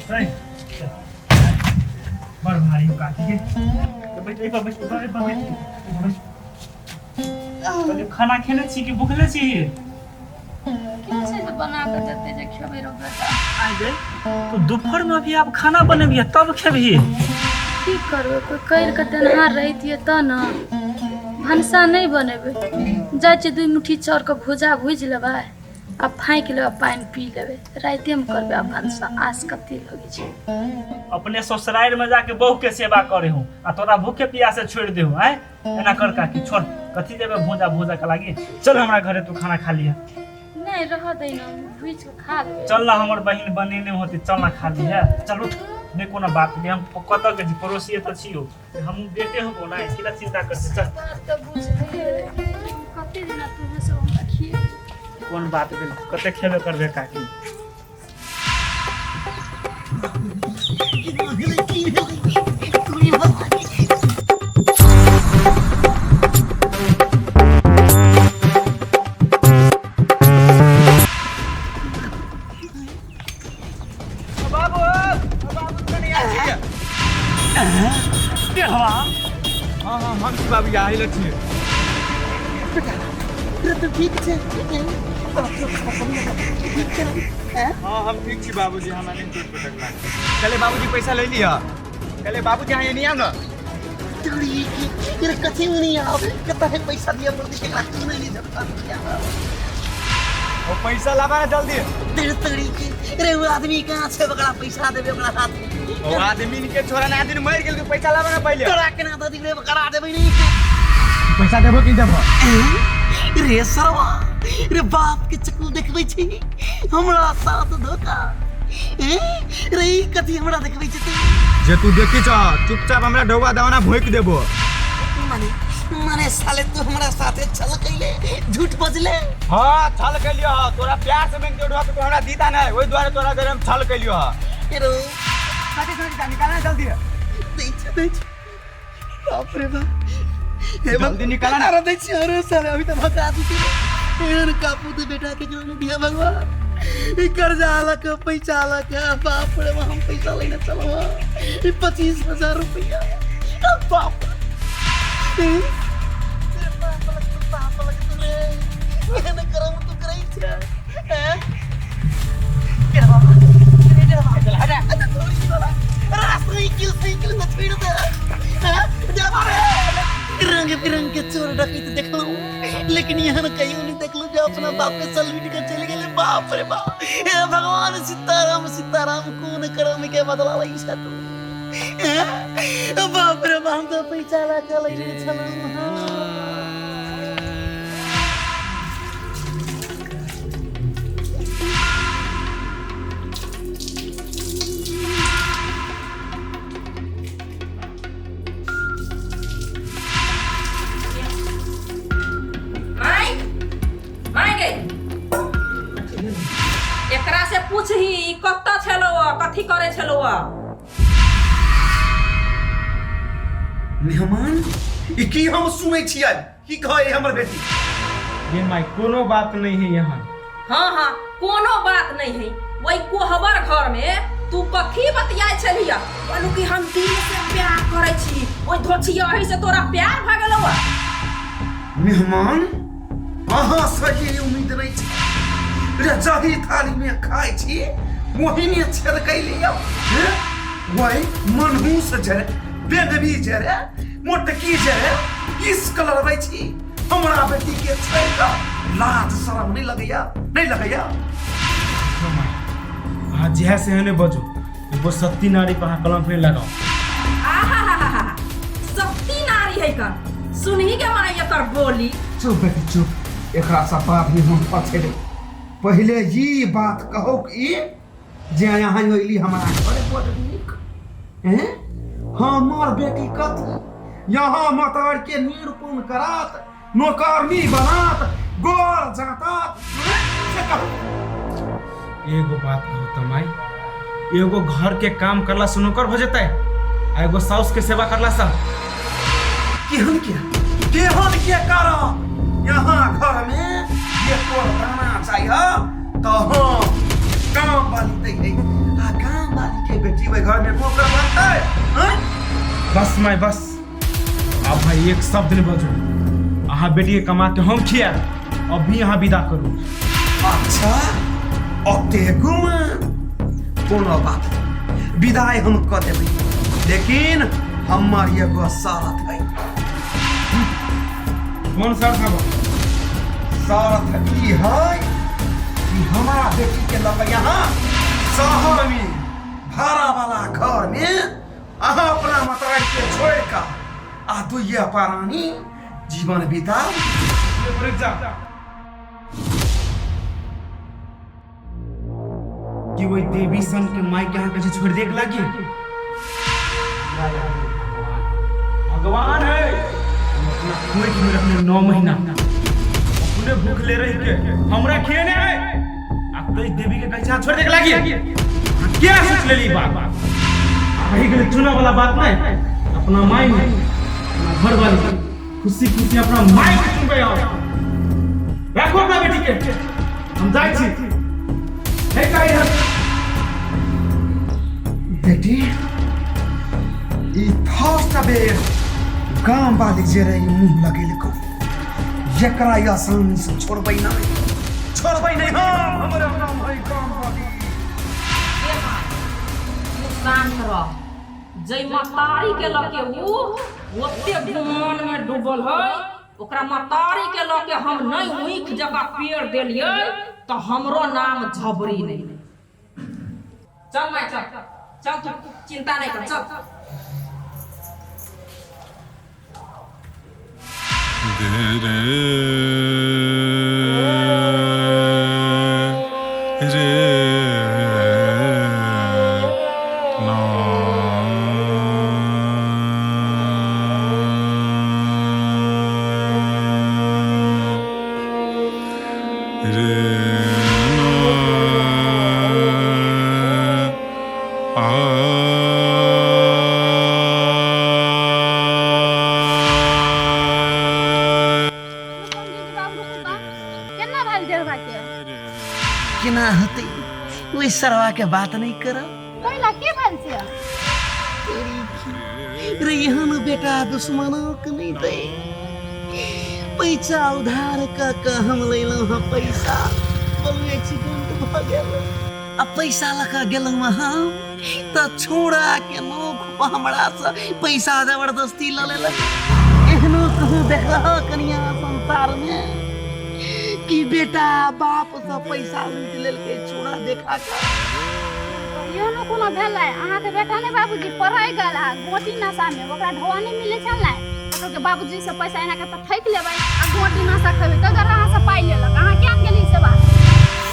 सही बड़ भारी काटी के तो बैठ पहले खाना खेले छी कि भूखले छी कैसे तो बना कर देते जे खेबे रो बेटा आइ गए तो दोपहर में भी आप खाना बनेबिए तब खेबी की करबे कोई कैर के देनहार रहितिए त न भनसा नहीं बनेबे जाय छै दुई मुट्ठी चाउर के भुजा भुज लेबै आ फाँक लेबै पानी पी लेबै राइते में करबे आ भनसा आस कते लगे छै अपने ससुराल में जाके बहू के सेवा करे हूँ आ तोरा भूखे प्यासे छोड़ दे हूँ एना कर काकी छोड़ कथी देबे भूजा के लागी चल हमरा घरे तू खाना खा लिया नहीं रह दे न भुज के खा लेबै चल ना हमर बहिन बनेने होती चल ना खा लिया चल उठ नहीं कोनो बात नहीं हम कत के जी पड़ोसी तो छियो हम बेटे हो ना किला चिंता करते चल त बुझलिए कते दिन तू से हमरा खिए कौन बात भेल कते खेबे करबे काकी बाबू यहाँ आइल छियै तो ठीक छै हाँ हम ठीक छी बाबूजी हमरा नहीं चोट पटक लाग चले बाबूजी पैसा ले लिया चले बाबूजी यहाँ नहीं आओ ना तड़ी की तेरे कथी में नहीं आओ कहता है पैसा दिया पर दिखे रात में नहीं जाता वो पैसा लावा ना जल्दी तेरे तड़ी की अरे वो आदमी कहाँ से बकरा पैसा देबे ओकरा हाथ में वो आदमी के छोरा ना आदमी मर गेल तो पैसा लावा ना पहले तोरा केना द दिबे बकरा देबे नहीं पैसा देबो कि देबो रे सरवा रे बाप के चक्कू देखबै छी हमरा साथ धोखा रे ई कथी हमरा देखबै छी तू जे तू देखी छ चुपचाप हमरा ढौवा दावना भोंक देबो माने साले तू हमरा साथे छल कैले झूठ बजले हां छल कैलियो ह तोरा प्यार से मांग देडो तो हमरा दीता नहीं ओई द्वारा तोरा घर हम छल कैलियो ह रो साथे निकालना जल्दी दे बाप रे बाप जल्दी निकालना अरे दे छी अरे साले अभी तो भगा दी यार कापू दे बेटा के जो दिया भगवान ई कर्जा आला के पैसा आला के बाप रे हम पैसा लेने चलो ई 25,000 रुपया बाप तेरे पाप लग तू रे मैंने करम तू करई छ हैं तेरा बाप चल हटा थोड़ी चला अरे साइकिल में छेड़ दे हैं जा मारे रंग बिरंग के चोर डकैत देखलो लेकिन यहाँ न कहीं नहीं देखलो जो अपना बाप के सलविट के चले गए बाप रे बाप हे भगवान सीताराम कौन करम के बदला लई छ तू बाप रे बाप तो पैसा ला चले रे छला एकरा से पूछही कत्ता छलो कथी करे छलो मेहमान ई की हम सुनै छियै की कहे हमर बेटी ये माई कोनो बात नहीं है यहाँ हाँ कोनो बात नहीं है वही कोहबर घर में तू कथी बतियाय छलिया बोलू कि हम दिल से प्यार करे छी ओई धोछिया एही से तोरा प्यार भ गेलौ मेहमान अहाँ सही उम्मीद नहीं छी रे जाही थाली में खाई छी वही में छेद कैलियो वही मनहूस जरे बेदबी जरे मोटकी जरे इस कलर बै छी हमरा बेटी के छेद लाज शरम नहीं लगैया हाँ जह से हने बजो वो सत्ती नारी पर कलम पे लगाओ आहा सत्ती नारी है का सुनही के माई एकर बोली चुप बेटी चुप एकरा सा बात नहीं हम पछे पहले ये बात कहो कि जे यहाँ अइली हमारा घरे बड़ नीक हैं हमार बेटी कथी यहाँ मतार के निरूपण करात नौकरनी बनात गोर जातात से कहो एगो बात कहो तमाई एगो घर के काम करला से नौकर हो जतै आ एगो साउस के सेवा करला से केहन के कारण यहाँ घर में ये तोर दाना चाहिए तो हाँ काम वाली दे है आ काम वाली के ओए घर में को कर बनता है हाँ? बस मैं बस अब भाई एक शब्द नहीं बजू अहाँ बेटी के कमा के हम खिया अभी यहाँ विदा करू अच्छा अते गुमा कोनो बात विदाई हम कर देबै लेकिन हमार एगो शर्त है कौन सा था शर्त ई है कि हमारा बेटी के लग यहाँ शहर में भाड़ा वाला घर में अहाँ अपना मताई के छोड़ कर आ दुइया पारानी जीवन बिता कि वही देवी सन के माई के यहाँ कैसे छोड़ देख लागी भगवान है अपना खोई के रखने 9 महीना अपने भूख ले रही के हमरा खेने है अब तो इस देवी के कैसे छोड़ देख लागी क्या सोच लेली बात वही के चुना वाला बात नहीं अपना माई में अपना घर वाली खुशी खुशी अपना माई के चुनबे आओ रखो अपना बेटी के हम जाई छी हे काई है बेटी ई फर्स्ट बेर गांव वाली जे रही मुंह लगेले को एकरा आसानी से छोड़बै नहीं हम हमरा नाम है गांव वाली शांत रह जय मतारी के लके ऊ ओते गुमान में डूबल है ओकरा मतारी के लके हम नहीं ऊख जगह पेड़ देलिए तो हमरो नाम झबरी नहीं चल मैं चल तू चिंता नहीं कर चल केना भाई देर बाटे केना हते ओइ सरवा के बात नहीं कर कैला के भाई से रे यहाँ बेटा दुश्मनों के नहीं दे पैसा उधार का हम लेलौं हाँ पैसा बोलू एक्सीडेंट भ गेल अब पैसा लगा गेलौं हम तो छोड़ा के नोख हमरा से पैसा जबरदस्ती ल लेलक एहनो कहूँ देखा कनिया संसार में कि बेटा बाप से पैसा लूट लेलके छोड़ा देखा कर यो न कोनो भेलै अहाँ के बेटा ने बाबूजी पढ़ाई गेल आ गोटी नशा में ओकरा ढोआ नहीं मिले छल नै ओकर के बाबूजी से पैसा एना के त ठैक लेबै आ गोटी नशा खेबै त अगर अहाँ से पाई लेलक अहाँ क्या गेली से बात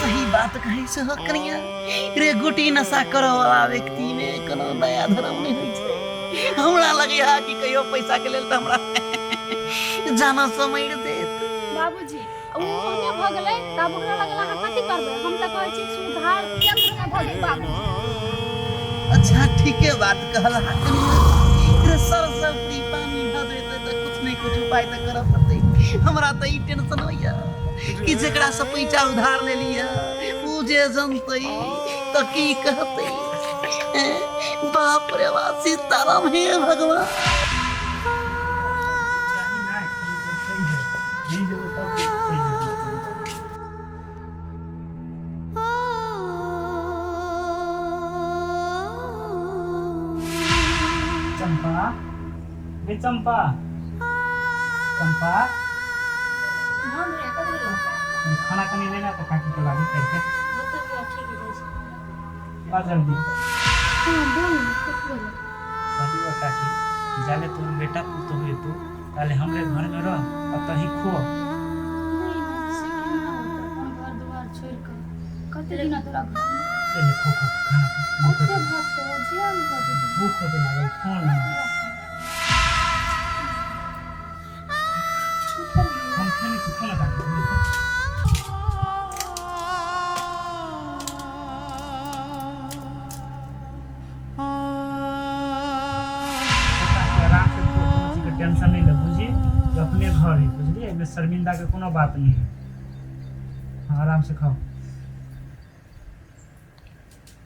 सही बात कहे से हो कनिया रे गोटी नशा करो वाला व्यक्ति में कोनो दया धर्म नहीं होई छै हमरा लगे हा कि कहियो पैसा के लेल त हमरा जाना समय देत बाबूजी ओ ओने भ गेलै तब ओकरा लगला अहाँ कथि करबै हम त कहै छी सुधार केंद्र में भ गेल बाबू अच्छा ठीक है बात कहला कनिया रे सरस्वती पानी भ देते त कुछ नहीं कुछ उपाय त करब पड़तै हमरा त ई टेंशन होइया कि जेकरा से पैसा उधार ले लिया ऊ जे जनतै त की कहतै बाप रे बाप सीताराम हे भगवान चंपा बे चंपा चंपा हम रे कथि खाना कनी लेना तो काकी के लागे करके ठीक है आ जल्दी हां बोल कुछ बोल बाकी वो काकी जाले तू बेटा तो हुए तू ताले हमरे घर में रह अब तही खो घर द्वार छोड़ कर कते दिन तोरा चल खो खो खाना खो ओते भात तो जियान कर भूख हो तो लागल फोन हम खाने से खाना काकी टेंशन नहीं ले बुझी अपने घर ही बुझलिए इसमें शर्मिंदा के कोनो बात नहीं है हाँ आराम से खाओ